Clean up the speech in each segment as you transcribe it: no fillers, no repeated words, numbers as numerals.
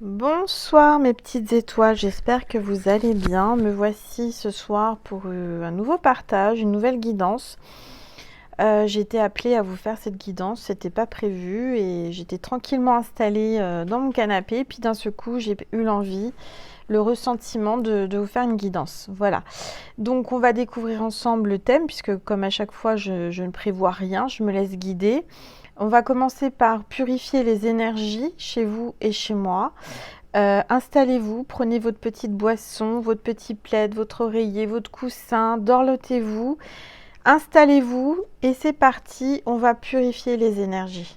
Bonsoir mes petites étoiles, j'espère que vous allez bien. Me voici ce soir pour un nouveau partage, une nouvelle guidance. J'ai été appelée à vous faire cette guidance, c'était pas prévu et j'étais tranquillement installée dans mon canapé. Puis d'un seul coup, j'ai eu l'envie, le ressentiment de vous faire une guidance. Voilà. Donc on va découvrir ensemble le thème puisque comme à chaque fois, je ne prévois rien, je me laisse guider. On va commencer par purifier les énergies chez vous et chez moi. Installez-vous, prenez votre petite boisson, votre petit plaid, votre oreiller, votre coussin, dorlotez-vous, installez-vous et c'est parti, on va purifier les énergies.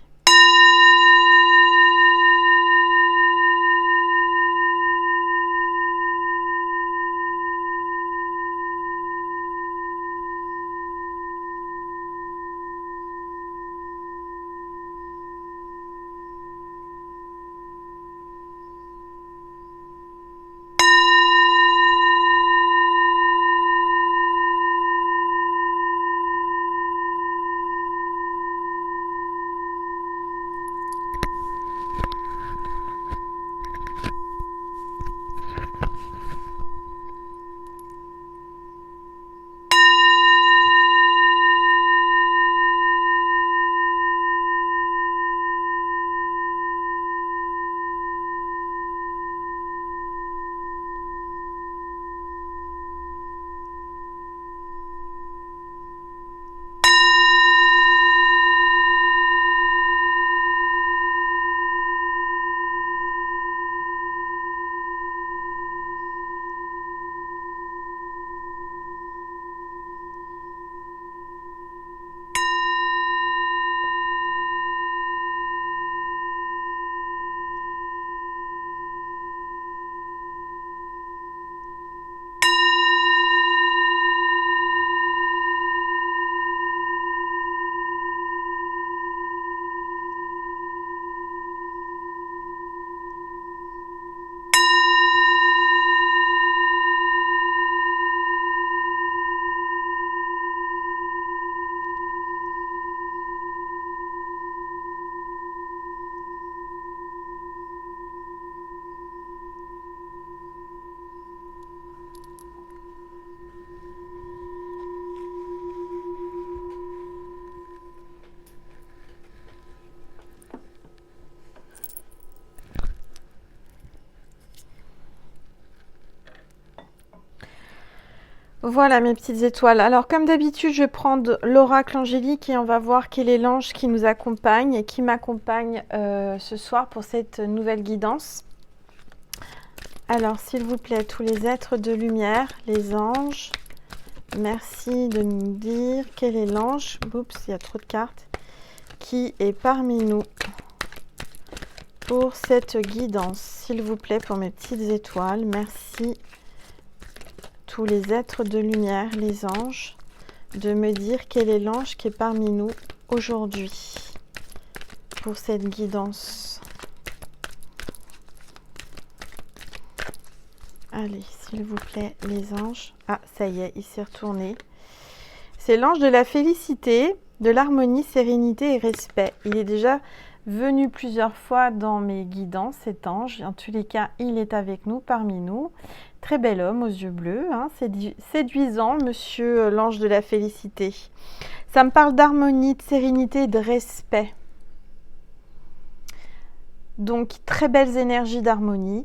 Voilà mes petites étoiles. Alors comme d'habitude, je vais prendre l'oracle angélique et on va voir quel est l'ange qui nous accompagne et qui m'accompagne ce soir pour cette nouvelle guidance. Alors s'il vous plaît, tous les êtres de lumière, les anges, merci de nous dire quel est l'ange. Oups, il y a trop de cartes. Qui est parmi nous pour cette guidance, s'il vous plaît, pour mes petites étoiles. Merci tous les êtres de lumière, les anges, de me dire quel est l'ange qui est parmi nous aujourd'hui pour cette guidance. Allez, s'il vous plaît, les anges. Ah, ça y est, il s'est retourné. C'est l'ange de la félicité, de l'harmonie, sérénité et respect. Il est déjà venu plusieurs fois dans mes guidances, cet ange. En tous les cas, il est avec nous, parmi nous. Très bel homme aux yeux bleus, hein, séduisant, monsieur l'ange de la félicité. Ça me parle d'harmonie, de sérénité et de respect. Donc, très belles énergies d'harmonie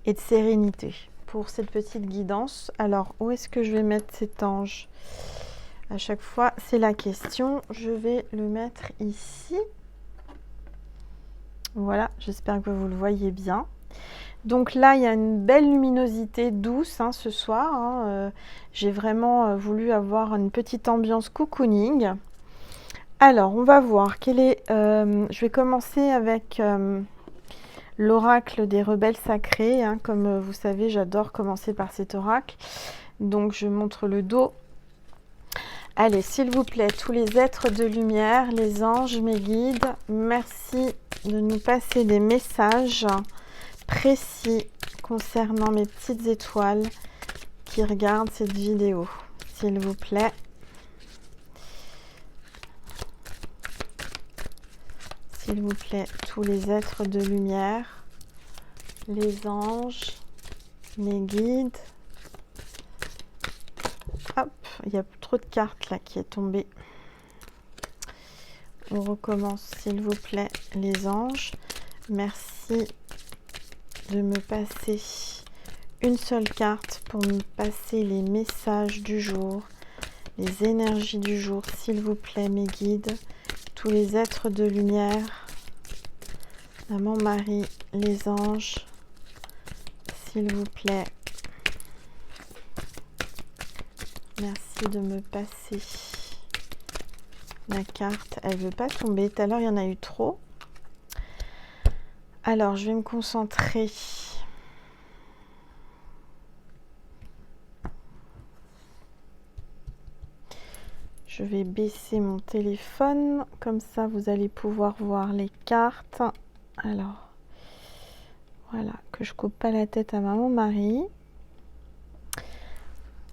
et de sérénité pour cette petite guidance. Alors, où est-ce que je vais mettre cet ange ? À chaque fois, c'est la question. Je vais le mettre ici. Voilà, j'espère que vous le voyez bien. Donc là, il y a une belle luminosité douce ce soir. J'ai vraiment voulu avoir une petite ambiance cocooning. Alors, on va voir quel est... je vais commencer avec l'oracle des rebelles sacrés. Comme vous savez, j'adore commencer par cet oracle. Donc, je montre le dos. Allez, s'il vous plaît, tous les êtres de lumière, les anges, mes guides, merci de nous passer des messages précis concernant mes petites étoiles qui regardent cette vidéo, s'il vous plaît. S'il vous plaît, tous les êtres de lumière, les anges, mes guides. Hop, il y a trop de cartes là qui est tombée. On recommence s'il vous plaît, les anges. Merci de me passer une seule carte pour me passer les messages du jour, les énergies du jour, s'il vous plaît, mes guides, tous les êtres de lumière, Maman Marie, les anges, s'il vous plaît. Merci de me passer la carte. Elle ne veut pas tomber. Tout à l'heure, il y en a eu trop. Alors, je vais me concentrer. Je vais baisser mon téléphone. Comme ça, vous allez pouvoir voir les cartes. Alors, voilà, que je coupe pas la tête à Maman Marie.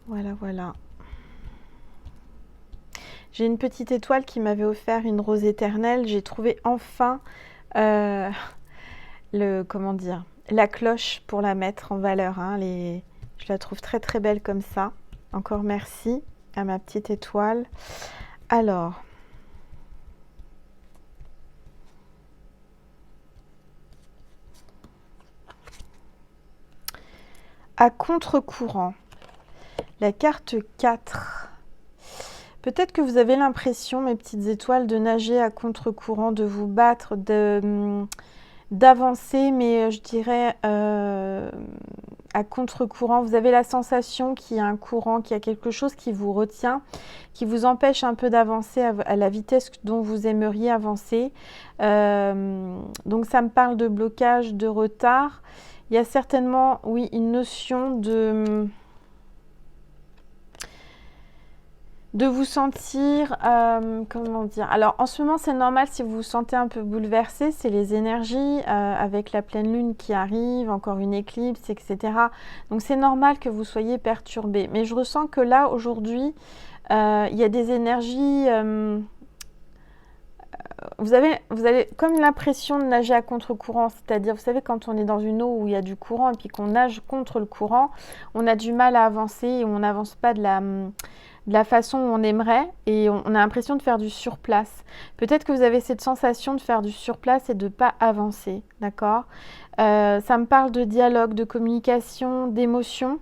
Voilà, voilà. J'ai une petite étoile qui m'avait offert une rose éternelle. J'ai trouvé enfin comment dire, la cloche pour la mettre en valeur. Hein. Je la trouve très très belle comme ça. Encore merci à ma petite étoile. Alors, à contre-courant, la carte 4. Peut-être que vous avez l'impression, mes petites étoiles, de nager à contre-courant, de vous battre, d'avancer, mais je dirais à contre-courant. Vous avez la sensation qu'il y a un courant, qu'il y a quelque chose qui vous retient, qui vous empêche un peu d'avancer à la vitesse dont vous aimeriez avancer. Donc ça me parle de blocage, de retard. Il y a certainement, oui, une notion de vous sentir, comment dire, alors en ce moment c'est normal si vous vous sentez un peu bouleversé, c'est les énergies avec la pleine lune qui arrive, encore une éclipse, etc. Donc c'est normal que vous soyez perturbé, mais je ressens que là aujourd'hui il y a des énergies, vous avez comme l'impression de nager à contre-courant, c'est-à-dire, vous savez, quand on est dans une eau où il y a du courant et puis qu'on nage contre le courant, on a du mal à avancer et on n'avance pas de la façon où on aimerait et on a l'impression de faire du surplace. Peut-être que vous avez cette sensation de faire du surplace et de ne pas avancer, d'accord ? Ça me parle de dialogue, de communication, d'émotion.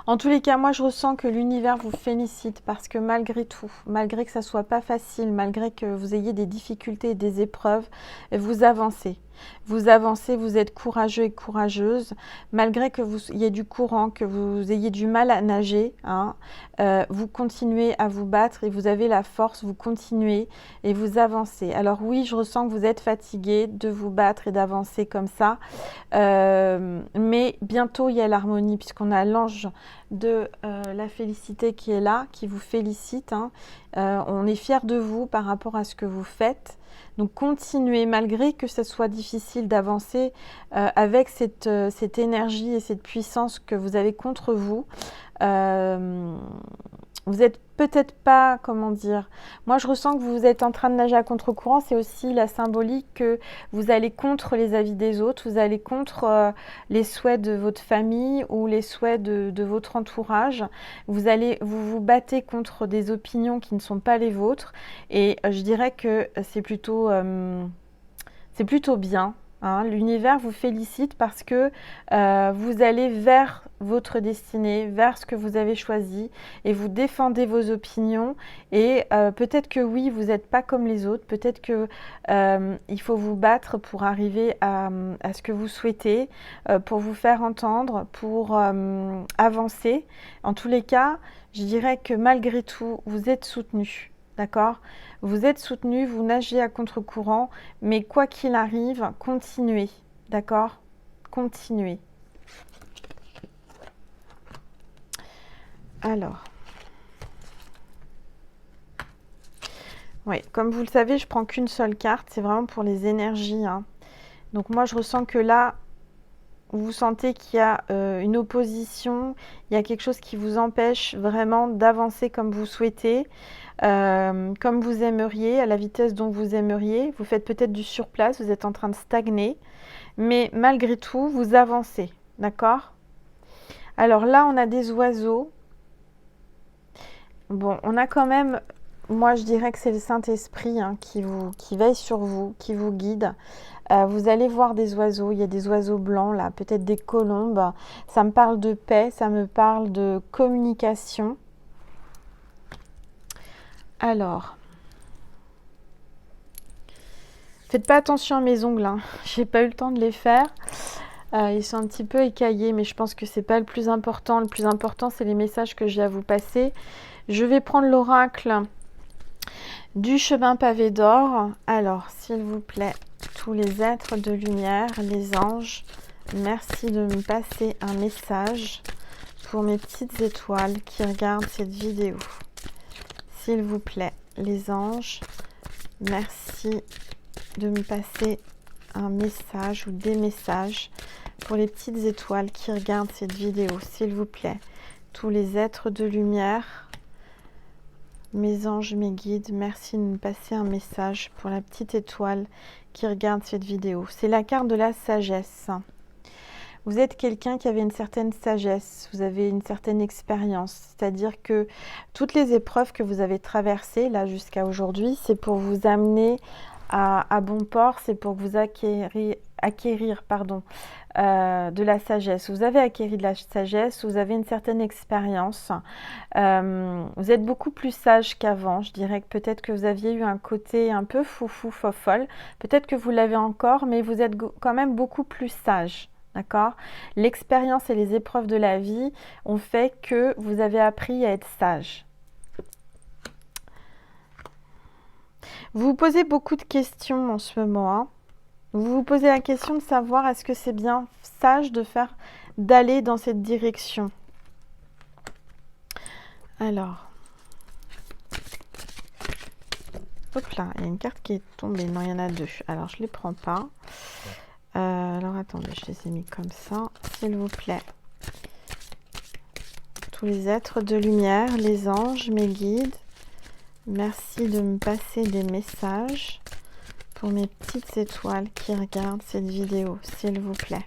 En tous les cas, moi je ressens que l'univers vous félicite parce que malgré tout, malgré que ça soit pas facile, malgré que vous ayez des difficultés et des épreuves, vous avancez. Vous avancez, vous êtes courageux et courageuse, malgré que vous ayez du courant, que vous ayez du mal à nager, hein, vous continuez à vous battre et vous avez la force, vous continuez et vous avancez. Alors oui, je ressens que vous êtes fatigué de vous battre et d'avancer comme ça, mais bientôt il y a l'harmonie puisqu'on a l'ange de la félicité qui est là, qui vous félicite. Hein. On est fiers de vous par rapport à ce que vous faites. Donc continuez, malgré que ce soit difficile d'avancer avec cette énergie et cette puissance que vous avez contre vous. Vous n'êtes peut-être pas, comment dire, moi je ressens que vous êtes en train de nager à contre-courant, c'est aussi la symbolique que vous allez contre les avis des autres, vous allez contre les souhaits de votre famille ou les souhaits de votre entourage, vous battez contre des opinions qui ne sont pas les vôtres et je dirais que c'est plutôt bien. Hein, l'univers vous félicite parce que vous allez vers votre destinée, vers ce que vous avez choisi et vous défendez vos opinions et peut-être que oui, vous n'êtes pas comme les autres, peut-être que il faut vous battre pour arriver à ce que vous souhaitez, pour vous faire entendre, pour avancer. En tous les cas, je dirais que malgré tout, vous êtes soutenu. D'accord ? Vous êtes soutenu, vous nagez à contre-courant, mais quoi qu'il arrive, continuez. D'accord ? Continuez. Alors. Oui, comme vous le savez, je prends qu'une seule carte. C'est vraiment pour les énergies. Hein. Donc moi, je ressens que là, vous sentez qu'il y a une opposition, il y a quelque chose qui vous empêche vraiment d'avancer comme vous souhaitez, comme vous aimeriez, à la vitesse dont vous aimeriez. Vous faites peut-être du surplace, vous êtes en train de stagner, mais malgré tout, vous avancez, d'accord? Alors là, on a des oiseaux. Bon, on a quand même, moi je dirais que c'est le Saint-Esprit hein, qui veille sur vous, qui vous guide. Vous allez voir des oiseaux, il y a des oiseaux blancs là, peut-être des colombes. Ça me parle de paix, ça me parle de communication. Alors, faites pas attention à mes ongles, hein. J'ai pas eu le temps de les faire. Ils sont un petit peu écaillés, mais je pense que c'est pas le plus important. Le plus important, c'est les messages que j'ai à vous passer. Je vais prendre l'oracle du chemin pavé d'or. Alors, s'il vous plaît, tous les êtres de lumière, les anges, merci de me passer un message pour mes petites étoiles qui regardent cette vidéo. S'il vous plaît, les anges, merci de me passer un message ou des messages pour les petites étoiles qui regardent cette vidéo. S'il vous plaît, tous les êtres de lumière, mes anges, mes guides, merci de me passer un message pour la petite étoile qui regarde cette vidéo. C'est la carte de la sagesse. Vous êtes quelqu'un qui avait une certaine sagesse, vous avez une certaine expérience, c'est-à-dire que toutes les épreuves que vous avez traversées là jusqu'à aujourd'hui, c'est pour vous amener à bon port, c'est pour que vous acquérir de la sagesse. Vous avez acquis de la sagesse, vous avez une certaine expérience, vous êtes beaucoup plus sage qu'avant. Je dirais que peut-être que vous aviez eu un côté un peu foufou, fofolle, peut-être que vous l'avez encore, mais vous êtes quand même beaucoup plus sage. D'accord? L'expérience et les épreuves de la vie ont fait que vous avez appris à être sage. Vous vous posez beaucoup de questions en ce moment. Hein. Vous vous posez la question de savoir est-ce que c'est bien sage d'aller dans cette direction. Alors. Hop là, il y a une carte qui est tombée. Non, il y en a deux. Alors, je ne les prends pas. Alors, attendez, je les ai mis comme ça. S'il vous plaît. Tous les êtres de lumière, les anges, mes guides. Merci de me passer des messages pour mes petites étoiles qui regardent cette vidéo, s'il vous plaît.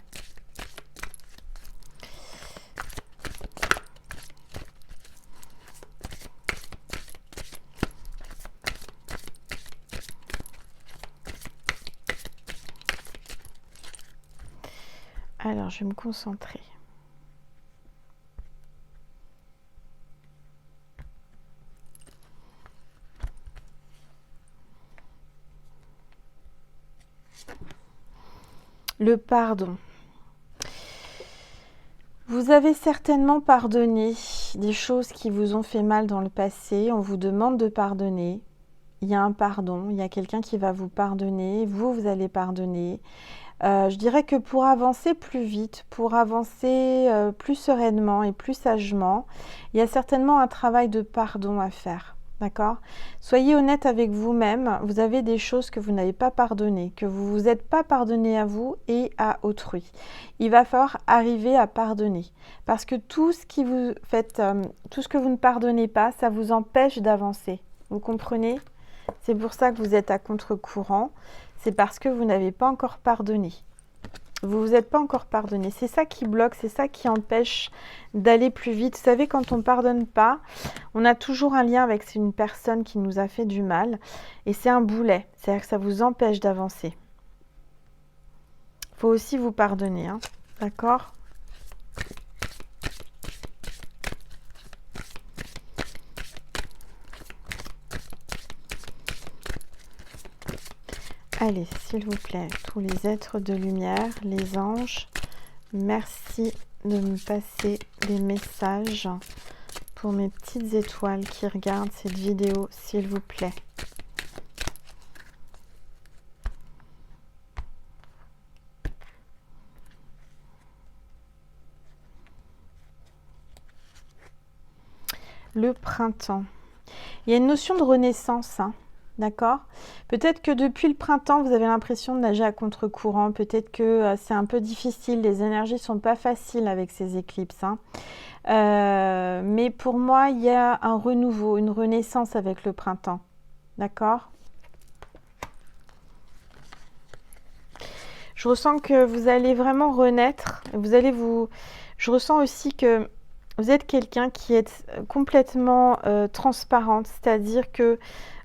Alors, je vais me concentrer. Le pardon. Vous avez certainement pardonné des choses qui vous ont fait mal dans le passé. On vous demande de pardonner. Il y a un pardon, il y a quelqu'un qui va vous pardonner. Vous allez pardonner. Je dirais que pour avancer plus vite, pour avancer plus sereinement et plus sagement, il y a certainement un travail de pardon à faire. D'accord? Soyez honnête avec vous-même. Vous avez des choses que vous n'avez pas pardonnées, que vous ne vous êtes pas pardonné à vous et à autrui. Il va falloir arriver à pardonner. Parce que tout ce que vous ne pardonnez pas, ça vous empêche d'avancer. Vous comprenez? C'est pour ça que vous êtes à contre-courant. C'est parce que vous n'avez pas encore pardonné. Vous ne vous êtes pas encore pardonné. C'est ça qui bloque, c'est ça qui empêche d'aller plus vite. Vous savez, quand on ne pardonne pas, on a toujours un lien avec une personne qui nous a fait du mal. Et c'est un boulet. C'est-à-dire que ça vous empêche d'avancer. Il faut aussi vous pardonner. Hein. D'accord ? Allez, s'il vous plaît, tous les êtres de lumière, les anges, merci de me passer des messages pour mes petites étoiles qui regardent cette vidéo, s'il vous plaît. Le printemps. Il y a une notion de renaissance, hein. D'accord? Peut-être que depuis le printemps, vous avez l'impression de nager à contre-courant. Peut-être que c'est un peu difficile. Les énergies sont pas faciles avec ces éclipses, hein. Mais pour moi, il y a un renouveau, une renaissance avec le printemps. D'accord? Je ressens que vous allez vraiment renaître. Je ressens aussi que vous êtes quelqu'un qui est complètement transparente, c'est-à-dire que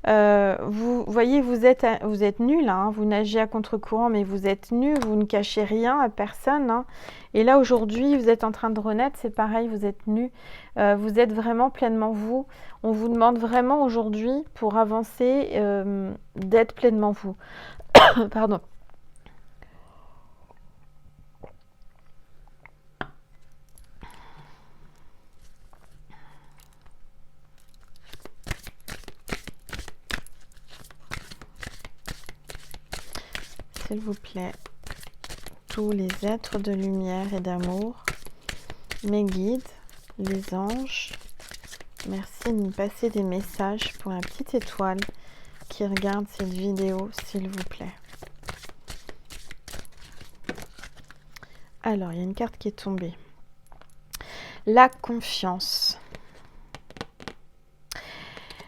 vous voyez, vous êtes nul, hein, vous nagez à contre-courant, mais vous êtes nul, vous ne cachez rien à personne, hein. Et là, aujourd'hui, vous êtes en train de renaître, c'est pareil, vous êtes nu, vous êtes vraiment pleinement vous. On vous demande vraiment aujourd'hui, pour avancer, d'être pleinement vous. Pardon. S'il vous plaît, tous les êtres de lumière et d'amour, mes guides, les anges, merci de me passer des messages pour la petite étoile qui regarde cette vidéo, s'il vous plaît. Alors, il y a une carte qui est tombée. La confiance.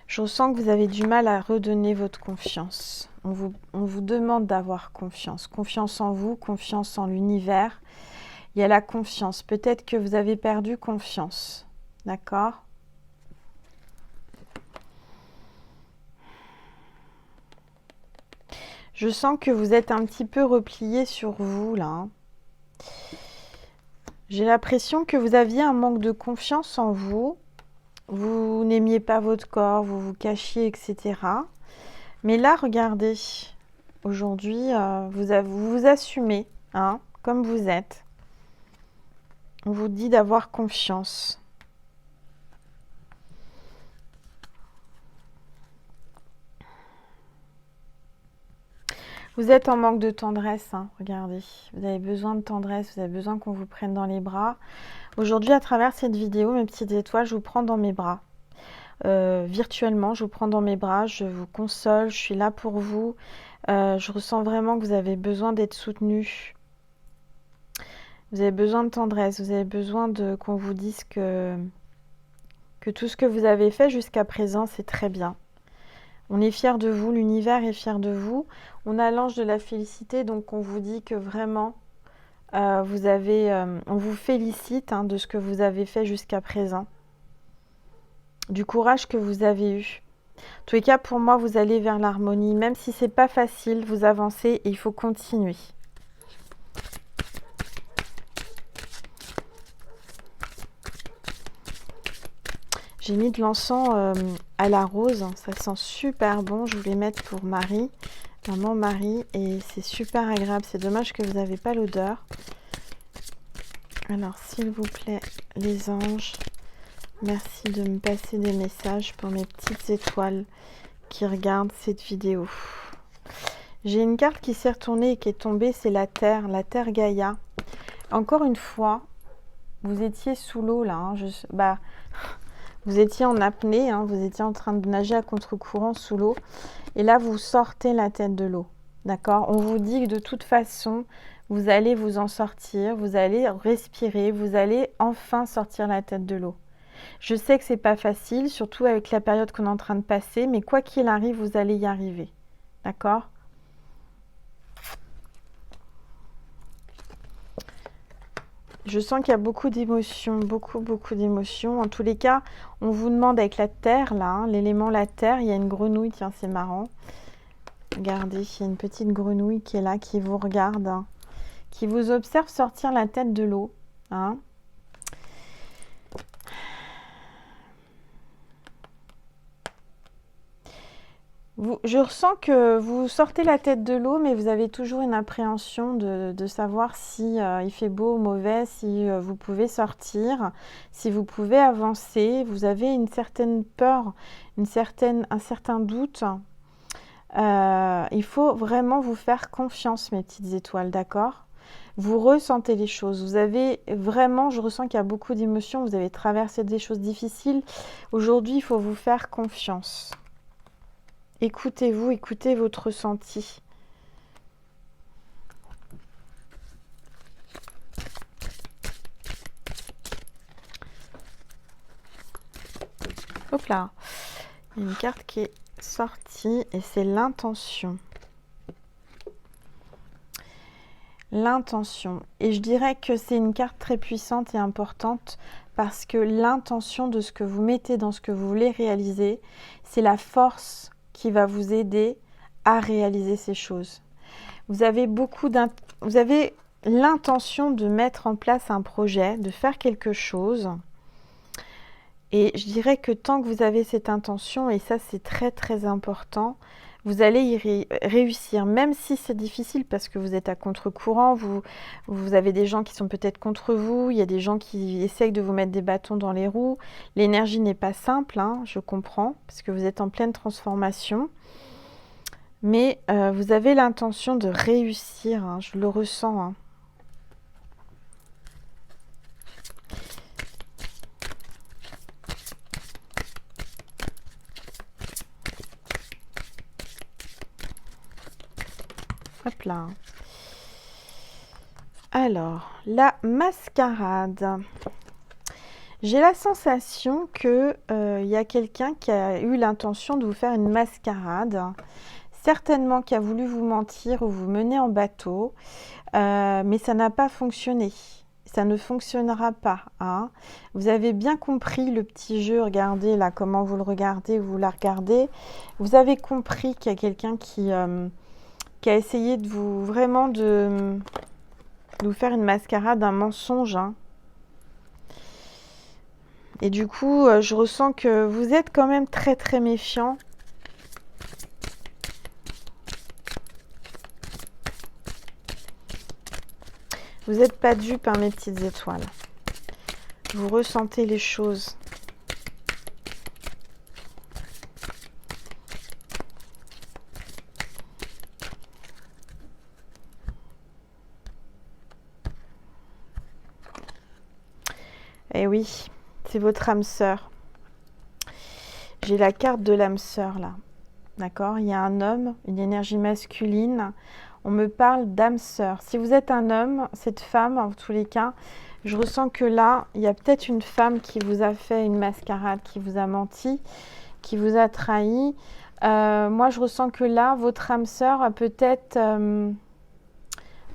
Je ressens que vous avez du mal à redonner votre confiance. On vous demande d'avoir confiance. Confiance en vous, confiance en l'univers. Il y a la confiance. Peut-être que vous avez perdu confiance. D'accord ? Je sens que vous êtes un petit peu replié sur vous, là, hein. J'ai l'impression que vous aviez un manque de confiance en vous. Vous n'aimiez pas votre corps, vous vous cachiez, etc. Mais là, regardez, aujourd'hui, vous vous assumez, hein, comme vous êtes. On vous dit d'avoir confiance. Vous êtes en manque de tendresse, hein, regardez. Vous avez besoin de tendresse, vous avez besoin qu'on vous prenne dans les bras. Aujourd'hui, à travers cette vidéo, mes petites étoiles, je vous prends dans mes bras. Virtuellement, je vous prends dans mes bras, je vous console, je suis là pour vous. Je ressens vraiment que vous avez besoin d'être soutenu. Vous avez besoin de tendresse, vous avez besoin qu'on vous dise que tout ce que vous avez fait jusqu'à présent, c'est très bien. On est fiers de vous, l'univers est fier de vous. On a l'ange de la félicité, donc on vous dit que vraiment, on vous félicite, hein, de ce que vous avez fait jusqu'à présent. Du courage que vous avez eu. En tous les cas, pour moi, vous allez vers l'harmonie. Même si c'est pas facile, vous avancez et il faut continuer. J'ai mis de l'encens à la rose, ça sent super bon. Je voulais mettre pour Marie, maman Marie, et c'est super agréable. C'est dommage que vous n'avez pas l'odeur. Alors, s'il vous plaît, les anges, merci de me passer des messages pour mes petites étoiles qui regardent cette vidéo. J'ai une carte qui s'est retournée et qui est tombée, c'est la Terre Gaïa. Encore une fois, vous étiez sous l'eau là, hein, vous étiez en apnée, hein, vous étiez en train de nager à contre-courant sous l'eau. Et là, vous sortez la tête de l'eau. D'accord? On vous dit que de toute façon, vous allez vous en sortir, vous allez respirer, vous allez enfin sortir la tête de l'eau. Je sais que c'est pas facile, surtout avec la période qu'on est en train de passer, mais quoi qu'il arrive, vous allez y arriver. D'accord? Je sens qu'il y a beaucoup d'émotions, beaucoup d'émotions. En tous les cas, on vous demande avec la terre, là, hein, l'élément la terre, il y a une grenouille, tiens, c'est marrant. Regardez, il y a une petite grenouille qui est là, qui vous regarde, hein, qui vous observe sortir la tête de l'eau, hein. Je ressens que vous sortez la tête de l'eau, mais vous avez toujours une appréhension de savoir si il fait beau ou mauvais, si vous pouvez sortir, si vous pouvez avancer. Vous avez une certaine peur, un certain doute. Il faut vraiment vous faire confiance, mes petites étoiles, d'accord? Vous ressentez les choses. Vous avez vraiment, je ressens qu'il y a beaucoup d'émotions. Vous avez traversé des choses difficiles. Aujourd'hui, il faut vous faire confiance. Écoutez-vous, écoutez votre ressenti. Hop là, il y a une carte qui est sortie et c'est l'intention. L'intention. Et je dirais que c'est une carte très puissante et importante parce que l'intention de ce que vous mettez dans ce que vous voulez réaliser, c'est la force qui va vous aider à réaliser ces choses. Vous avez l'intention de mettre en place un projet, de faire quelque chose. Et je dirais que tant que vous avez cette intention, et ça c'est très très important, vous allez y réussir, même si c'est difficile parce que vous êtes à contre-courant, vous avez des gens qui sont peut-être contre vous, il y a des gens qui essayent de vous mettre des bâtons dans les roues. L'énergie n'est pas simple, hein, je comprends, parce que vous êtes en pleine transformation. Mais vous avez l'intention de réussir, hein, je le ressens. Hein. Hop là. Alors, la mascarade. J'ai la sensation que y a quelqu'un qui a eu l'intention de vous faire une mascarade. Certainement qui a voulu vous mentir ou vous mener en bateau. Mais ça n'a pas fonctionné. Ça ne fonctionnera pas. Hein. Vous avez bien compris le petit jeu. Regardez là comment vous le regardez, vous la regardez. Vous avez compris qu'il y a quelqu'un qui a essayé de vous de vous faire une mascarade, un mensonge. Hein. Et du coup, je ressens que vous êtes quand même très très méfiant. Vous n'êtes pas dupe, hein, mes petites étoiles. Vous ressentez les choses. Eh oui, c'est votre âme sœur. J'ai la carte de l'âme sœur là. D'accord? Il y a un homme, une énergie masculine. On me parle d'âme sœur. Si vous êtes un homme, cette femme, en tous les cas, je ressens que là, il y a peut-être une femme qui vous a fait une mascarade, qui vous a menti, qui vous a trahi. Moi, je ressens que là, votre âme sœur a peut-être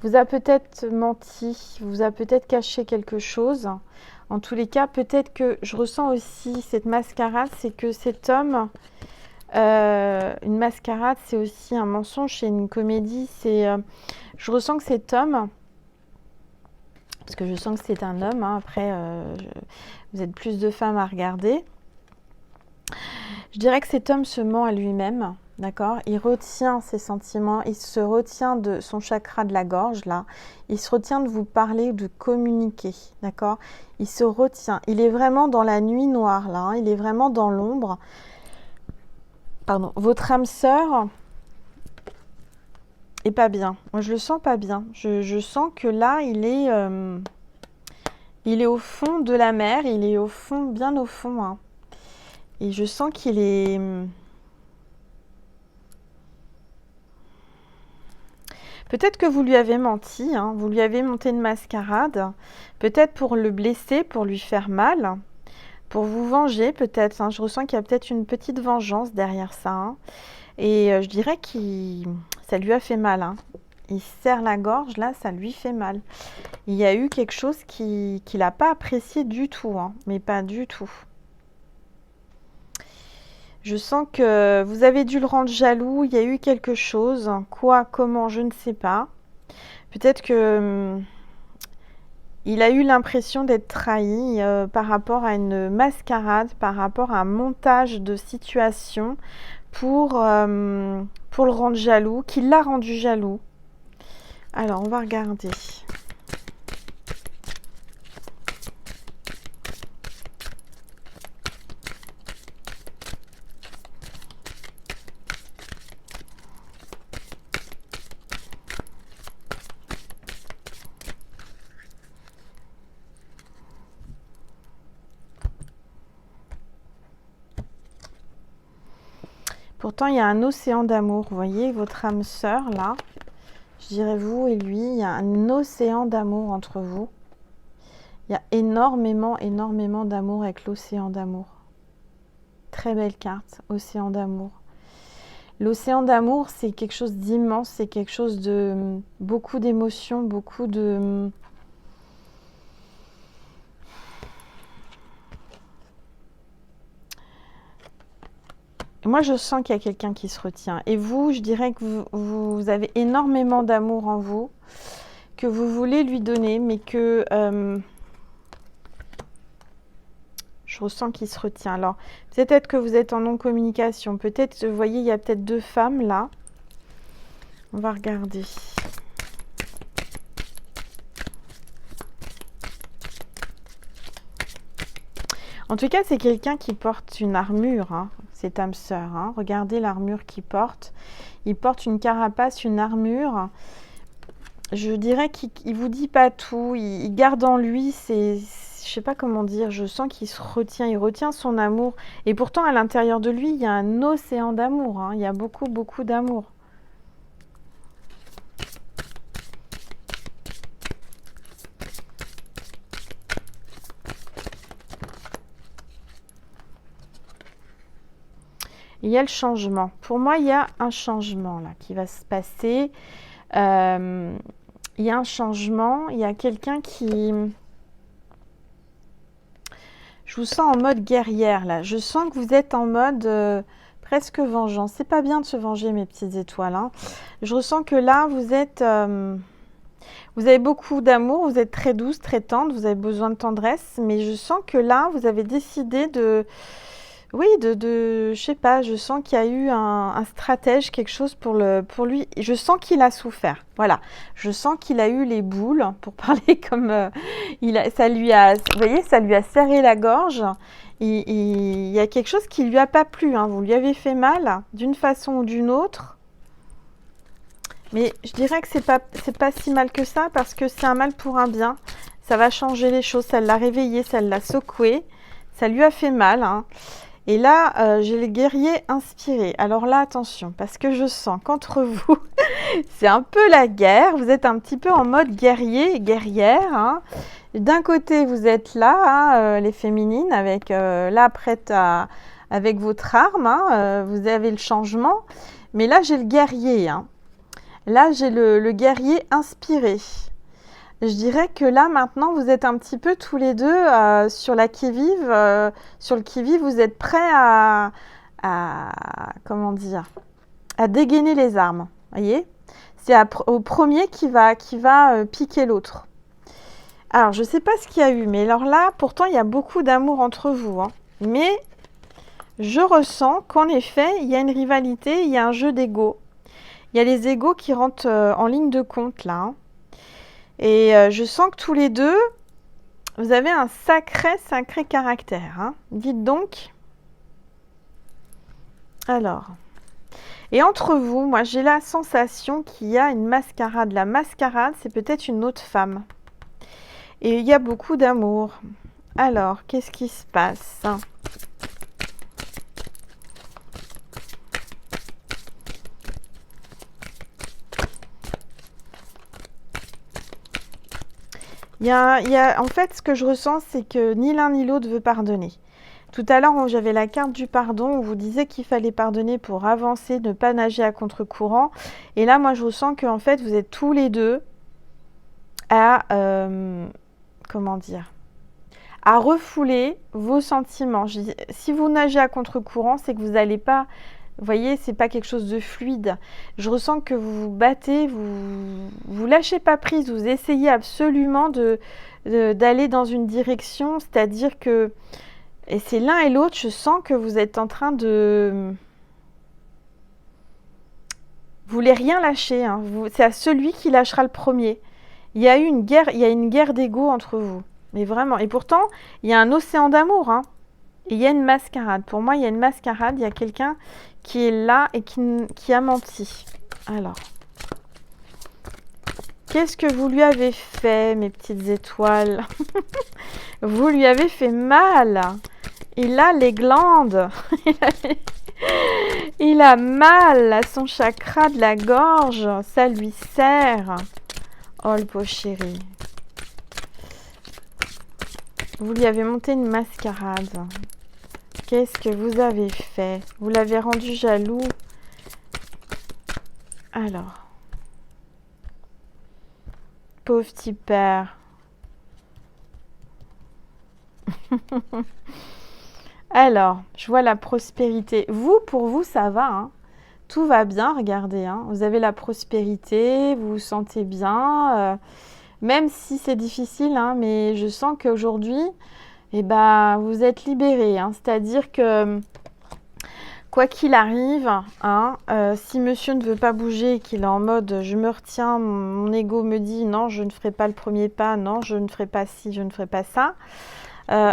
vous a peut-être menti, vous a peut-être caché quelque chose. En tous les cas, peut-être que je ressens aussi cette mascarade, c'est que cet homme, une mascarade, c'est aussi un mensonge, c'est une comédie. Je ressens que cet homme, parce que je sens que c'est un homme, hein, après, vous êtes plus de femmes à regarder. Je dirais que cet homme se ment à lui-même. D'accord? Il retient ses sentiments, il se retient de son chakra de la gorge, là. Il se retient de vous parler, de communiquer. D'accord? Il se retient. Il est vraiment dans la nuit noire, là. Hein, il est vraiment dans l'ombre. Pardon. Votre âme sœur est pas bien. Moi, je le sens pas bien. Je sens que là, il est au fond de la mer. Il est au fond, bien au fond. Hein. Et je sens qu'il est... Peut-être que vous lui avez menti, hein, vous lui avez monté une mascarade, peut-être pour le blesser, pour lui faire mal, pour vous venger peut-être. Hein, je ressens qu'il y a peut-être une petite vengeance derrière ça. Hein, et je dirais que ça lui a fait mal. Hein. Il serre la gorge, là, ça lui fait mal. Il y a eu quelque chose qu'il n'a pas apprécié du tout, hein, mais pas du tout. Je sens que vous avez dû le rendre jaloux, il y a eu quelque chose. Quoi, comment, je ne sais pas. Peut-être que il a eu l'impression d'être trahi par rapport à une mascarade, par rapport à un montage de situation pour le rendre jaloux, qui l'a rendu jaloux. Alors, on va regarder. Pourtant, il y a un océan d'amour. Vous voyez, votre âme sœur, là, je dirais vous et lui, il y a un océan d'amour entre vous. Il y a énormément, énormément d'amour avec l'océan d'amour. Très belle carte, océan d'amour. L'océan d'amour, c'est quelque chose d'immense, c'est quelque chose de beaucoup d'émotions, beaucoup de... Moi, je sens qu'il y a quelqu'un qui se retient. Et vous, je dirais que vous avez énormément d'amour en vous, que vous voulez lui donner, mais que... je ressens qu'il se retient. Alors, peut-être que vous êtes en non-communication. Peut-être, vous voyez, il y a peut-être deux femmes là. On va regarder. En tout cas, c'est quelqu'un qui porte une armure, hein, cette âme sœur. Hein. Regardez l'armure qu'il porte. Il porte une carapace, une armure. Je dirais qu'il vous dit pas tout. Il garde en lui ses... Je sais pas comment dire. Je sens qu'il se retient. Il retient son amour. Et pourtant, à l'intérieur de lui, il y a un océan d'amour. Hein. Il y a beaucoup, beaucoup d'amour. Il y a le changement. Pour moi, il y a un changement là qui va se passer. Il y a un changement. Il y a quelqu'un qui... Je vous sens en mode guerrière là. Je sens que vous êtes en mode presque vengeance. C'est pas bien de se venger, mes petites étoiles. Hein. Je ressens que là, vous êtes... vous avez beaucoup d'amour. Vous êtes très douce, très tendre. Vous avez besoin de tendresse. Mais je sens que là, vous avez décidé de... Oui, je sais pas, je sens qu'il y a eu un stratège, quelque chose pour lui. Je sens qu'il a souffert. Voilà, je sens qu'il a eu les boules, pour parler comme ça lui a, vous voyez, ça lui a serré la gorge. Il y a quelque chose qui lui a pas plu. Hein. Vous lui avez fait mal d'une façon ou d'une autre. Mais je dirais que c'est pas si mal que ça parce que c'est un mal pour un bien. Ça va changer les choses. Ça l'a réveillé, ça l'a secoué. Ça lui a fait mal. Hein. Et là, j'ai le guerrier inspiré. Alors là, attention, parce que je sens qu'entre vous, c'est un peu la guerre. Vous êtes un petit peu en mode guerrier, guerrière. Hein. D'un côté, vous êtes là, hein, les féminines, avec là, prête à, avec votre arme. Hein, vous avez le changement. Mais là, j'ai le guerrier. Hein. Là, j'ai le guerrier inspiré. Je dirais que là, maintenant, vous êtes un petit peu tous les deux sur la qui-vive. Sur le qui-vive, vous êtes prêts à comment dire, à dégainer les armes. Voyez, c'est au premier qui va piquer l'autre. Alors, je ne sais pas ce qu'il y a eu, mais alors là, pourtant, il y a beaucoup d'amour entre vous. Hein. Mais je ressens qu'en effet, il y a une rivalité, il y a un jeu d'ego. Il y a les égos qui rentrent en ligne de compte, là. Hein. Et je sens que tous les deux, vous avez un sacré caractère. Hein. Dites donc. Alors. Et entre vous, moi, j'ai la sensation qu'il y a une mascarade. La mascarade, c'est peut-être une autre femme. Et il y a beaucoup d'amour. Alors, qu'est-ce qui se passe ? En fait, ce que je ressens, c'est que ni l'un ni l'autre veut pardonner. Tout à l'heure, j'avais la carte du pardon. On vous disait qu'il fallait pardonner pour avancer, ne pas nager à contre-courant. Et là, moi, je ressens qu'en fait, vous êtes tous les deux à... comment dire ? À refouler vos sentiments. Si vous nagez à contre-courant, c'est que vous n'allez pas... Vous voyez, c'est pas quelque chose de fluide. Je ressens que vous vous battez, vous lâchez pas prise, vous essayez absolument d'aller dans une direction, c'est-à-dire que, et c'est l'un et l'autre, je sens que vous êtes en train de... Vous voulez rien lâcher, hein. C'est à celui qui lâchera le premier. Il y a une guerre d'ego entre vous, mais vraiment. Et pourtant, il y a un océan d'amour, hein. Et il y a une mascarade. Pour moi, il y a une mascarade, il y a quelqu'un qui est là et qui a menti. Alors, qu'est-ce que vous lui avez fait, mes petites étoiles? Vous lui avez fait mal. Il a les glandes. Il a mal à son chakra de la gorge. Ça lui serre. Oh, le pauvre chéri. Vous lui avez monté une mascarade. Qu'est-ce que vous avez fait? Vous l'avez rendu jaloux. Alors. Pauvre petit père. Alors, je vois la prospérité. Vous, pour vous, ça va, hein. Tout va bien, regardez, hein. Vous avez la prospérité, vous vous sentez bien, même si c'est difficile, hein, mais je sens qu'aujourd'hui, eh ben, vous êtes libéré, hein. C'est-à-dire que, quoi qu'il arrive, hein, si monsieur ne veut pas bouger et qu'il est en mode je me retiens, mon ego me dit non, je ne ferai pas le premier pas, non, je ne ferai pas ci, je ne ferai pas ça.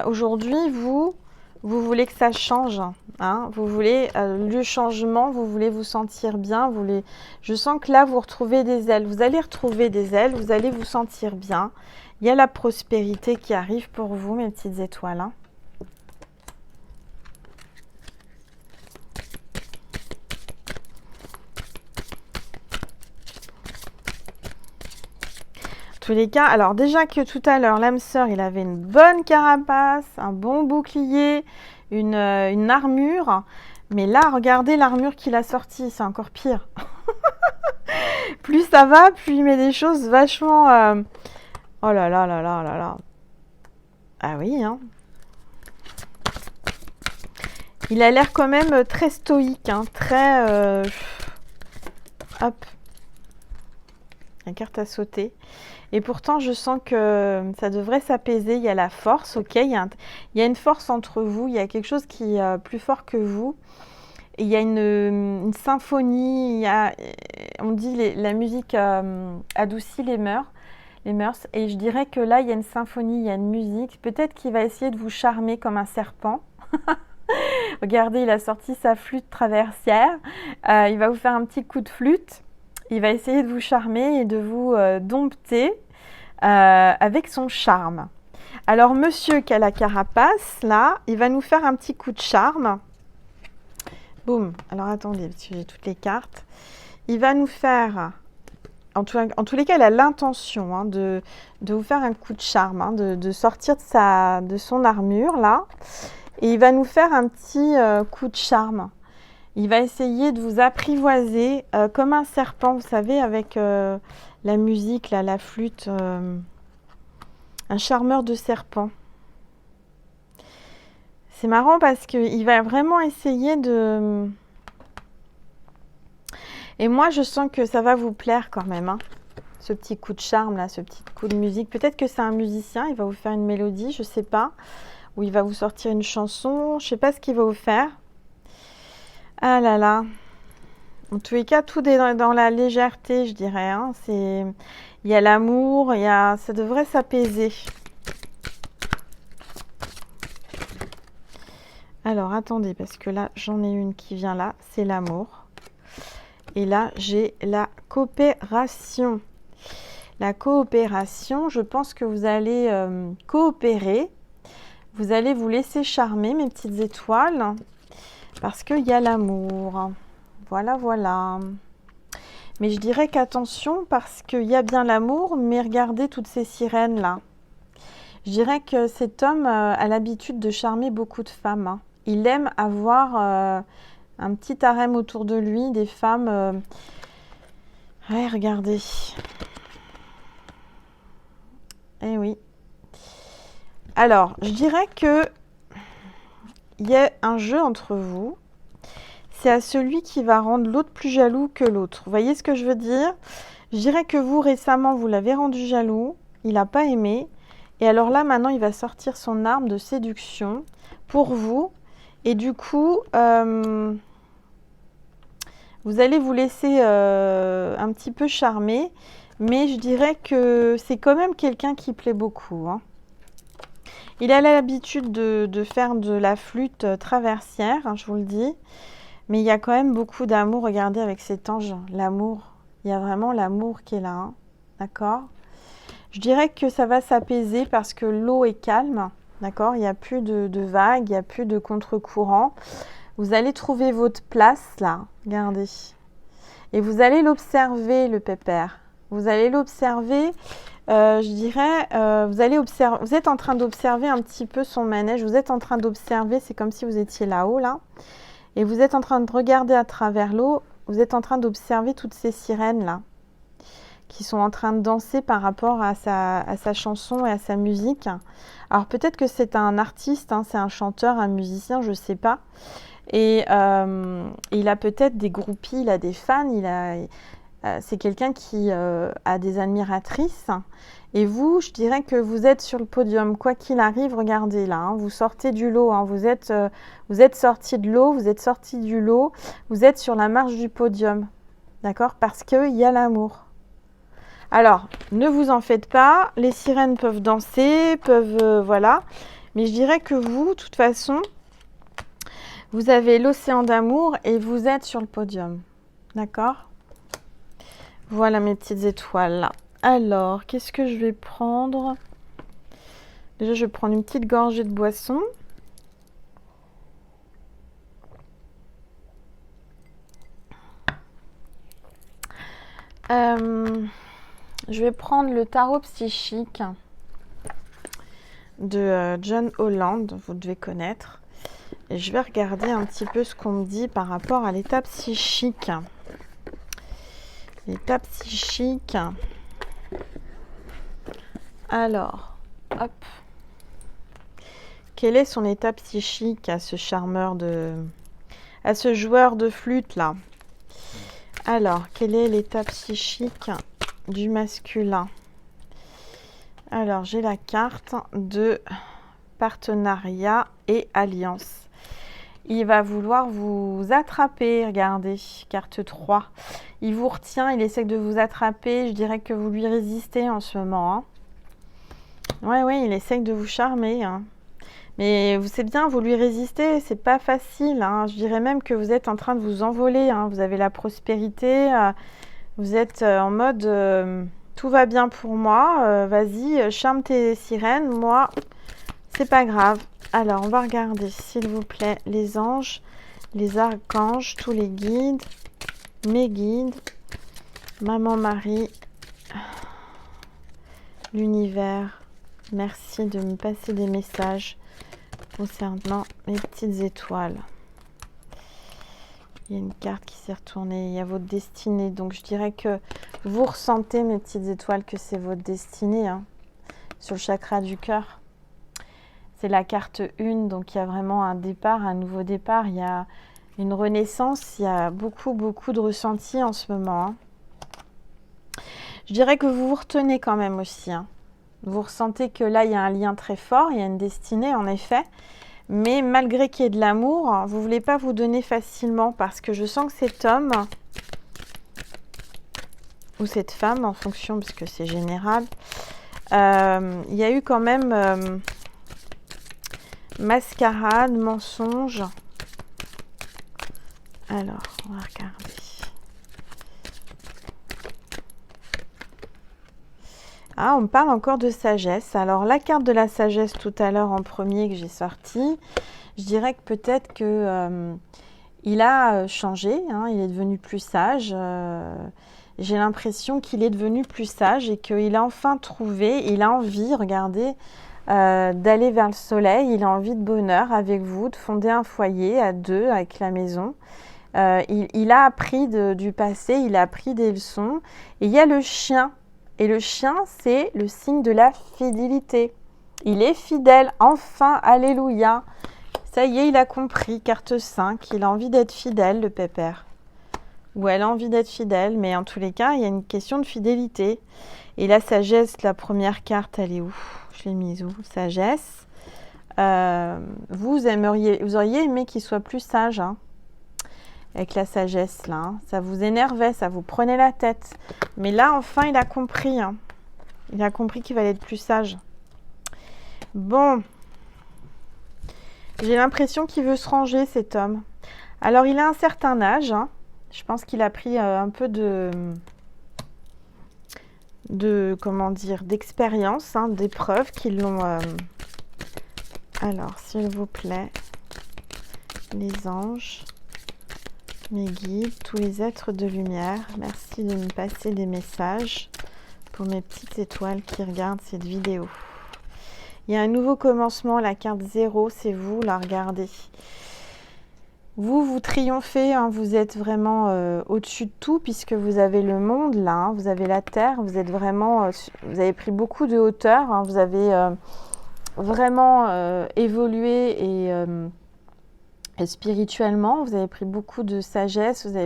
Aujourd'hui, vous voulez que ça change, hein, vous voulez le changement, vous voulez vous sentir bien, je sens que là, vous retrouvez des ailes, vous allez retrouver des ailes, vous allez vous sentir bien. Il y a la prospérité qui arrive pour vous, mes petites étoiles, hein. Tous les cas, alors déjà que tout à l'heure, l'âme sœur, il avait une bonne carapace, un bon bouclier, une armure. Mais là, regardez l'armure qu'il a sortie, c'est encore pire. Plus ça va, plus il met des choses vachement... Oh là là là là là là. Ah oui, hein. Il a l'air quand même très stoïque, hein, très... Hop. La carte à sauter. Et pourtant, je sens que ça devrait s'apaiser. Il y a la force, ok. Il y a une force entre vous. Il y a quelque chose qui est plus fort que vous. Et il y a une symphonie. On dit la musique adoucit les mœurs. Et je dirais que là, il y a une symphonie, il y a une musique. Peut-être qu'il va essayer de vous charmer comme un serpent. Regardez, il a sorti sa flûte traversière. Il va vous faire un petit coup de flûte. Il va essayer de vous charmer et de vous dompter avec son charme. Alors, monsieur qui a la carapace, là, il va nous faire un petit coup de charme. Boum. Alors, attendez, parce que j'ai toutes les cartes. Il va nous faire... En tous les cas, il a l'intention, hein, de vous faire un coup de charme, hein, de sortir de son armure, là. Et il va nous faire un petit coup de charme. Il va essayer de vous apprivoiser comme un serpent, vous savez, avec la musique, là, la flûte. Un charmeur de serpent. C'est marrant parce qu'il va vraiment essayer de... Et moi, je sens que ça va vous plaire quand même, hein. Ce petit coup de charme, là, ce petit coup de musique. Peut-être que c'est un musicien, il va vous faire une mélodie, je ne sais pas. Ou il va vous sortir une chanson, je ne sais pas ce qu'il va vous faire. Ah là là. En tous les cas, tout est dans la légèreté, je dirais, hein. Il y a l'amour, ça devrait s'apaiser. Alors, attendez, parce que là, j'en ai une qui vient là, c'est l'amour. Et là, j'ai la coopération. La coopération, je pense que vous allez coopérer. Vous allez vous laisser charmer, mes petites étoiles, parce qu'il y a l'amour. Voilà, voilà. Mais je dirais qu'attention, parce qu'il y a bien l'amour, mais regardez toutes ces sirènes-là. Je dirais que cet homme a l'habitude de charmer beaucoup de femmes, hein. Il aime avoir un petit harem autour de lui, des femmes... Ouais, regardez. Eh oui. Alors, je dirais que il y a un jeu entre vous. C'est à celui qui va rendre l'autre plus jaloux que l'autre. Vous voyez ce que je veux dire? Je dirais que vous, récemment, vous l'avez rendu jaloux. Il n'a pas aimé. Et alors là, maintenant, il va sortir son arme de séduction pour vous. Et du coup... vous allez vous laisser un petit peu charmer, mais je dirais que c'est quand même quelqu'un qui plaît beaucoup, hein. Il a l'habitude de faire de la flûte traversière, hein, je vous le dis, mais il y a quand même beaucoup d'amour. Regardez avec cet ange, l'amour. Il y a vraiment l'amour qui est là, hein, d'accord? Je dirais que ça va s'apaiser parce que l'eau est calme, d'accord? Il n'y a plus de vagues, il n'y a plus de contre-courant. Vous allez trouver votre place là, regardez. Et vous allez l'observer, le pépère. Vous allez l'observer, je dirais, vous êtes en train d'observer un petit peu son manège. Vous êtes en train d'observer, c'est comme si vous étiez là-haut, là. Et vous êtes en train de regarder à travers l'eau. Vous êtes en train d'observer toutes ces sirènes là, qui sont en train de danser par rapport à sa chanson et à sa musique. Alors peut-être que c'est un artiste, hein, c'est un chanteur, un musicien, je ne sais pas. Et il a peut-être des groupies, il a des fans, c'est quelqu'un qui a des admiratrices. Et vous, je dirais que vous êtes sur le podium. Quoi qu'il arrive, regardez là, hein, vous sortez du lot. Hein, vous êtes sorti de l'eau, vous êtes sorti du lot. Vous êtes sur la marche du podium. D'accord? Parce qu'il y a l'amour. Alors, ne vous en faites pas. Les sirènes peuvent danser, voilà. Mais je dirais que vous, de toute façon, vous avez l'océan d'amour et vous êtes sur le podium. D'accord? Voilà mes petites étoiles là. Alors, qu'est-ce que je vais prendre? Déjà, je vais prendre une petite gorgée de boisson. Je vais prendre le tarot psychique de John Holland, vous devez connaître. Et je vais regarder un petit peu ce qu'on me dit par rapport à l'état psychique. L'état psychique. Alors, hop. Quel est son état psychique à ce à ce joueur de flûte là? Alors, quel est l'état psychique du masculin? Alors, j'ai la carte de partenariat et alliance. Il va vouloir vous attraper, regardez, carte 3. Il vous retient, il essaie de vous attraper. Je dirais que vous lui résistez en ce moment. Hein. Ouais, il essaie de vous charmer. Hein. Mais vous savez bien, vous lui résistez, c'est pas facile. Hein. Je dirais même que vous êtes en train de vous envoler. Hein. Vous avez la prospérité. Vous êtes en mode tout va bien pour moi. Vas-y, charme tes sirènes. Moi, c'est pas grave. Alors, on va regarder, s'il vous plaît, les anges, les archanges, tous les guides, mes guides, Maman Marie, l'univers. Merci de me passer des messages concernant mes petites étoiles. Il y a une carte qui s'est retournée, il y a votre destinée. Donc, je dirais que vous ressentez, mes petites étoiles, que c'est votre destinée, hein, sur le chakra du cœur. C'est la carte 1, donc il y a vraiment un départ, un nouveau départ. Il y a une renaissance, il y a beaucoup de ressentis en ce moment. Hein. Je dirais que vous vous retenez quand même aussi. Hein. Vous ressentez que là, il y a un lien très fort, il y a une destinée en effet. Mais malgré qu'il y ait de l'amour, vous ne voulez pas vous donner facilement parce que je sens que cet homme ou cette femme, en fonction, parce que c'est général, il y a eu quand même... mascarade, mensonge. Alors, on va regarder. Ah, on me parle encore de sagesse. Alors, la carte de la sagesse tout à l'heure en premier que j'ai sorti, je dirais que peut-être que il a changé, hein, il est devenu plus sage. J'ai l'impression qu'il est devenu plus sage et qu'il a enfin trouvé, il a envie, regardez, d'aller vers le soleil, il a envie de bonheur avec vous, de fonder un foyer à deux avec la maison. Il a appris du passé, il a appris des leçons. Et il y a le chien. Et le chien, c'est le signe de la fidélité. Il est fidèle, enfin, alléluia. Ça y est, il a compris, carte 5, il a envie d'être fidèle, le pépère. Ou elle a envie d'être fidèle, mais en tous les cas, il y a une question de fidélité. Et la sagesse, la première carte, elle est où? Je l'ai mise où? Sagesse. Vous auriez aimé qu'il soit plus sage, hein, avec la sagesse là. Hein. Ça vous énervait, ça vous prenait la tête. Mais là, enfin, il a compris. Hein. Il a compris qu'il fallait être plus sage. Bon. J'ai l'impression qu'il veut se ranger, cet homme. Alors, il a un certain âge. Hein. Je pense qu'il a pris un peu comment dire, d'expérience, hein, d'épreuves qui l'ont... Alors, s'il vous plaît, les anges, mes guides, tous les êtres de lumière. Merci de me passer des messages pour mes petites étoiles qui regardent cette vidéo. Il y a un nouveau commencement, la carte 0, c'est vous, là, regardez. Vous triomphez, hein, vous êtes vraiment au-dessus de tout puisque vous avez le monde là, hein, vous avez la terre, vous êtes vraiment, vous avez pris beaucoup de hauteur, hein, vous avez vraiment évolué et spirituellement, vous avez pris beaucoup de sagesse, vous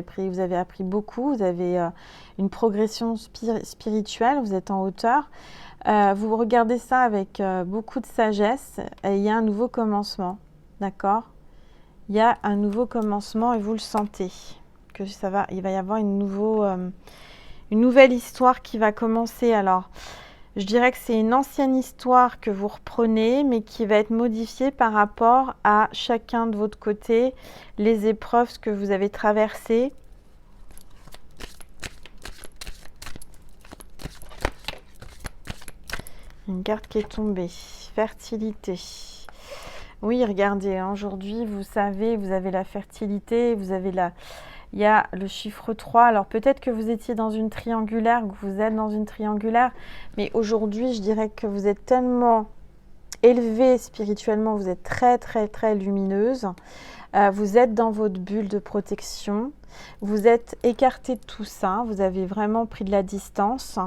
avez appris beaucoup, vous avez une progression spirituelle, vous êtes en hauteur. Vous regardez ça avec beaucoup de sagesse et il y a un nouveau commencement, d'accord ? Il y a un nouveau commencement et vous le sentez, que il va y avoir une nouvelle histoire qui va commencer. Alors, je dirais que c'est une ancienne histoire que vous reprenez, mais qui va être modifiée par rapport à chacun de votre côté, les épreuves que vous avez traversées. Une carte qui est tombée, fertilité. Oui, regardez, hein, aujourd'hui, vous savez, vous avez la fertilité, il y a le chiffre 3. Alors, peut-être que vous étiez dans une triangulaire, que vous êtes dans une triangulaire, mais aujourd'hui, je dirais que vous êtes tellement élevé spirituellement, vous êtes très, très, très lumineuse. Vous êtes dans votre bulle de protection. Vous êtes écarté de tout ça. Vous avez vraiment pris de la distance.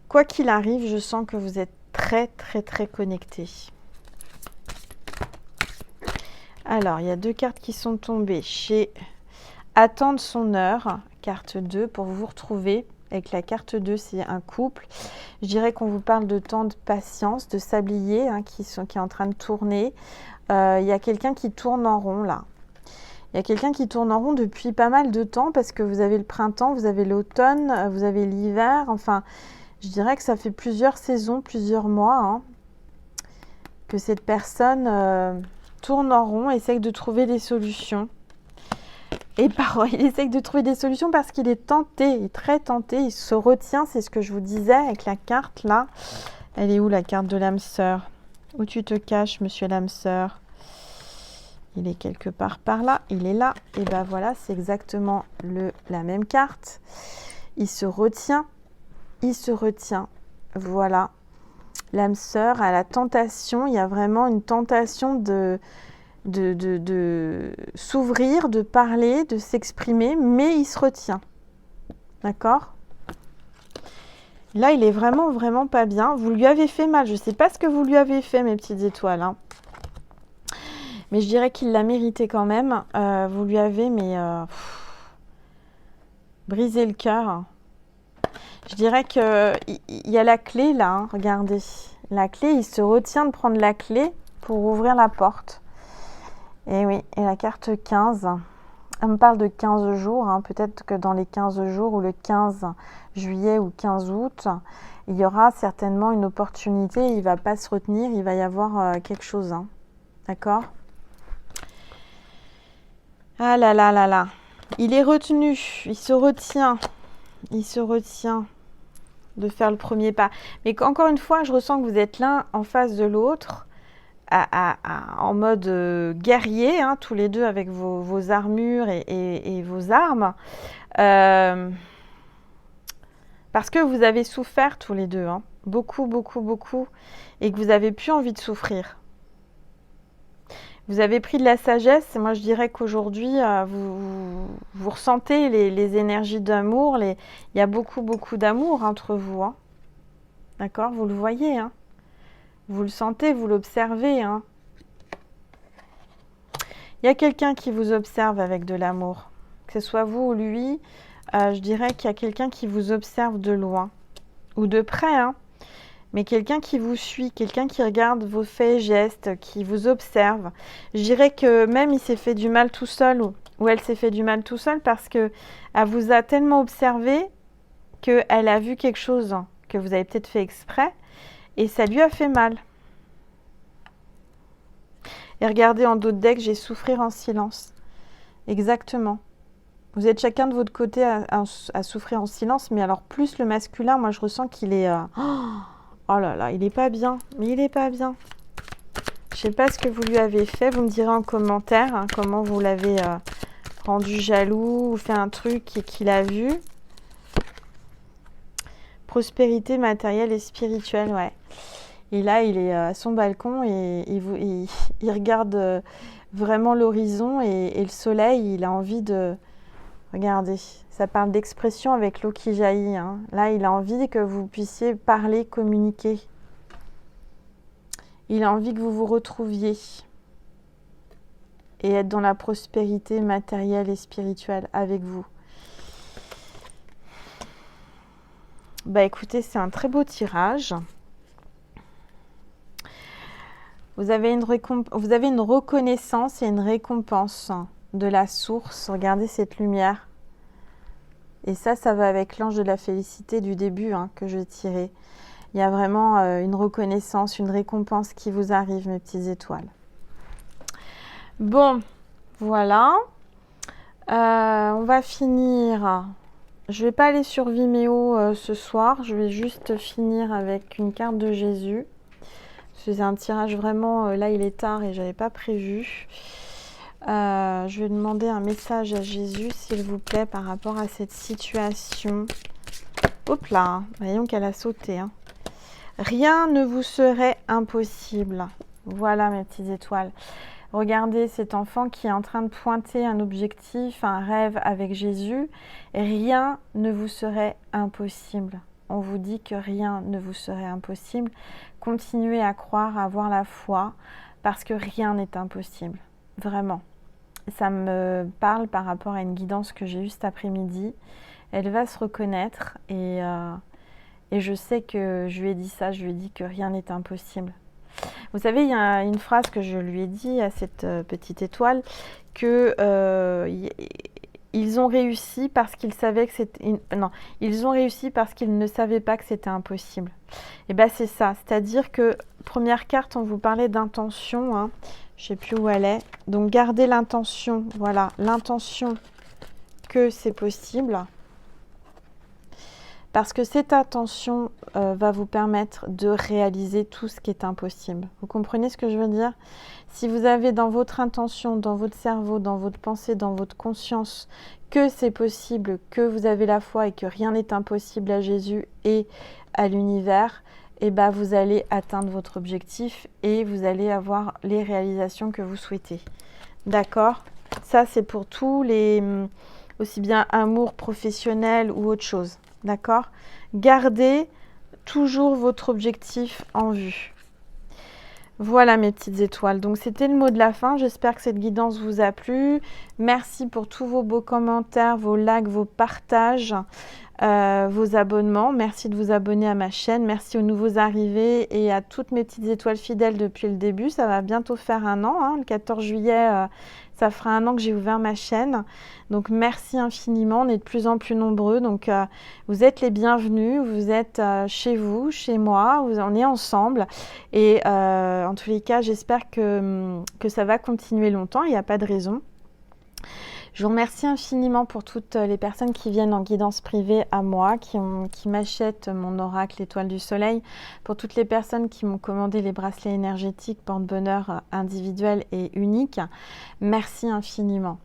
Quoi qu'il arrive, je sens que vous êtes très, très, très connecté. Alors, il y a deux cartes qui sont tombées chez Attendre son heure, carte 2, pour vous retrouver. Avec la carte 2, c'est un couple. Je dirais qu'on vous parle de temps de patience, de sablier hein, qui est en train de tourner. Il y a quelqu'un qui tourne en rond là. Il y a quelqu'un qui tourne en rond depuis pas mal de temps parce que vous avez le printemps, vous avez l'automne, vous avez l'hiver. Enfin, je dirais que ça fait plusieurs saisons, plusieurs mois hein, que cette personne tourne en rond, essaye de trouver des solutions. Et il essaye de trouver des solutions parce qu'il est tenté, il est très tenté, il se retient, c'est ce que je vous disais avec la carte là. Elle est où la carte de l'âme sœur? Où tu te caches, monsieur l'âme sœur? Il est quelque part par là, il est là. Et ben voilà, c'est exactement la même carte. Il se retient, voilà. L'âme sœur a la tentation, il y a vraiment une tentation de s'ouvrir, de parler, de s'exprimer, mais il se retient. D'accord? Là, il est vraiment, vraiment pas bien. Vous lui avez fait mal. Je ne sais pas ce que vous lui avez fait, mes petites étoiles. Hein. Mais je dirais qu'il l'a mérité quand même. Vous lui avez, brisé le cœur. Je dirais qu'il y a la clé là. Hein, regardez. La clé, il se retient de prendre la clé pour ouvrir la porte. Et oui, et la carte 15, elle me parle de 15 jours, hein. Peut-être que dans les 15 jours ou le 15 juillet ou 15 août, il y aura certainement une opportunité, il ne va pas se retenir, il va y avoir quelque chose. Hein. D'accord? Ah là là là là, il est retenu, il se retient de faire le premier pas. Mais encore une fois, je ressens que vous êtes l'un en face de l'autre, en mode guerrier, hein, tous les deux avec vos armures et vos armes. Parce que vous avez souffert tous les deux, hein, beaucoup, beaucoup, beaucoup, et que vous n'avez plus envie de souffrir. Vous avez pris de la sagesse, et moi je dirais qu'aujourd'hui, vous ressentez les énergies d'amour, il y a beaucoup, beaucoup d'amour entre vous. Hein. D'accord? Vous le voyez, hein? Vous le sentez, vous l'observez. Hein. Il y a quelqu'un qui vous observe avec de l'amour. Que ce soit vous ou lui, je dirais qu'il y a quelqu'un qui vous observe de loin. Ou de près, hein. Mais quelqu'un qui vous suit, quelqu'un qui regarde vos faits et gestes, qui vous observe. Je dirais que même il s'est fait du mal tout seul ou elle s'est fait du mal tout seul parce qu'elle vous a tellement observé qu'elle a vu quelque chose que vous avez peut-être fait exprès. Et ça lui a fait mal. Et regardez en dos de deck, j'ai souffrir en silence. Exactement. Vous êtes chacun de votre côté à souffrir en silence, mais alors plus le masculin, moi je ressens qu'il est... Oh là là, il est pas bien. Mais il est pas bien. Je Je sais pas ce que vous lui avez fait. Vous me direz en commentaire hein, comment vous l'avez rendu jaloux ou fait un truc et qu'il a vu. Prospérité matérielle et spirituelle, ouais. Et là, il est à son balcon et il regarde vraiment l'horizon et le soleil, il a envie de... Regardez, ça parle d'expression avec l'eau qui jaillit. Hein. Là, il a envie que vous puissiez parler, communiquer. Il a envie que vous vous retrouviez et être dans la prospérité matérielle et spirituelle avec vous. Bah écoutez, c'est un très beau tirage. Vous avez une reconnaissance et une récompense de la source. Regardez cette lumière. Et ça va avec l'ange de la félicité du début hein, que je tirais. Il y a vraiment une reconnaissance, une récompense qui vous arrive, mes petites étoiles. Bon, voilà. On va finir. Je ne vais pas aller sur Vimeo ce soir. Je vais juste finir avec une carte de Jésus. C'est un tirage vraiment... là, il est tard et je n'avais pas prévu. Je vais demander un message à Jésus, s'il vous plaît, par rapport à cette situation. Hop là, voyons qu'elle a sauté. Hein. Rien ne vous serait impossible. Voilà, mes petites étoiles. Regardez cet enfant qui est en train de pointer un objectif, un rêve avec Jésus. Rien ne vous serait impossible. On vous dit que rien ne vous serait impossible. Continuez à croire, à avoir la foi, parce que rien n'est impossible. Vraiment. Ça me parle par rapport à une guidance que j'ai eue cet après-midi. Elle va se reconnaître et je sais que je lui ai dit ça, je lui ai dit que rien n'est impossible. Vous savez, il y a une phrase que je lui ai dit à cette petite étoile, que ils ont réussi parce qu'ils savaient que c'était... Non, ils ont réussi parce qu'ils ne savaient pas que c'était impossible. Et bien c'est ça, c'est-à-dire que, première carte, on vous parlait d'intention, hein. Je ne sais plus où elle est. Donc, gardez l'intention, voilà, l'intention que c'est possible. Parce que cette intention va vous permettre de réaliser tout ce qui est impossible. Vous comprenez ce que je veux dire? Si vous avez dans votre intention, dans votre cerveau, dans votre pensée, dans votre conscience, que c'est possible, que vous avez la foi et que rien n'est impossible à Jésus et à l'univers, et ben vous allez atteindre votre objectif et vous allez avoir les réalisations que vous souhaitez. D'accord? Ça, c'est pour tous les... aussi bien amour professionnel ou autre chose. D'accord? Gardez toujours votre objectif en vue. Voilà mes petites étoiles. Donc c'était le mot de la fin. J'espère que cette guidance vous a plu. Merci pour tous vos beaux commentaires, vos likes, vos partages, vos abonnements. Merci de vous abonner à ma chaîne. Merci aux nouveaux arrivés et à toutes mes petites étoiles fidèles depuis le début. Ça va bientôt faire un an. Hein. Le 14 juillet, ça fera un an que j'ai ouvert ma chaîne. Donc merci infiniment. On est de plus en plus nombreux. Donc vous êtes les bienvenus. Vous êtes chez vous, chez moi. On est ensemble. Et en tous les cas, j'espère que ça va continuer longtemps. Il n'y a pas de raison. Je vous remercie infiniment pour toutes les personnes qui viennent en guidance privée à moi, qui m'achètent mon oracle étoile du soleil, pour toutes les personnes qui m'ont commandé les bracelets énergétiques porte-bonheur individuels et uniques. Merci infiniment.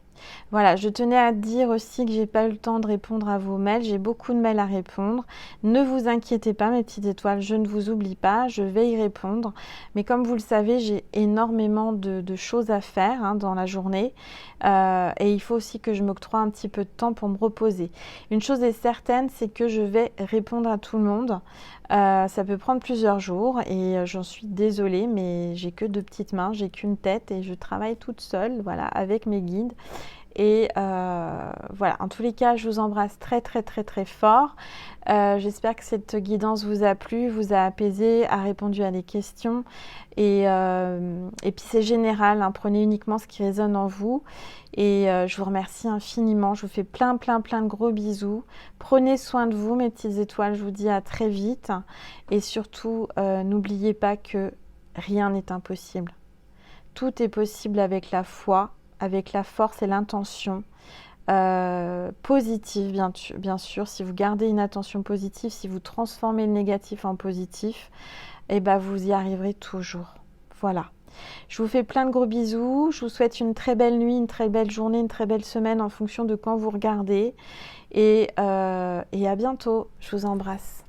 Voilà, je tenais à dire aussi que j'ai pas eu le temps de répondre à vos mails. J'ai beaucoup de mails à répondre. Ne vous inquiétez pas, mes petites étoiles, je ne vous oublie pas, je vais y répondre. Mais comme vous le savez, j'ai énormément de choses à faire hein, dans la journée. Et il faut aussi que je m'octroie un petit peu de temps pour me reposer. Une chose est certaine, c'est que je vais répondre à tout le monde. Ça peut prendre plusieurs jours et j'en suis désolée, mais j'ai que 2 petites mains, j'ai qu'une tête et je travaille toute seule, voilà, avec mes guides. Et voilà, en tous les cas, je vous embrasse très très très très fort. J'espère que cette guidance vous a plu, vous a apaisé, a répondu à des questions. Et puis c'est général, hein, prenez uniquement ce qui résonne en vous. Et je vous remercie infiniment, je vous fais plein de gros bisous. Prenez soin de vous, mes petites étoiles, je vous dis à très vite. Et surtout, n'oubliez pas que rien n'est impossible. Tout est possible avec la foi, avec la force et l'intention positive, bien sûr. Si vous gardez une attention positive, si vous transformez le négatif en positif, eh ben vous y arriverez toujours. Voilà. Je vous fais plein de gros bisous. Je vous souhaite une très belle nuit, une très belle journée, une très belle semaine en fonction de quand vous regardez. Et à bientôt. Je vous embrasse.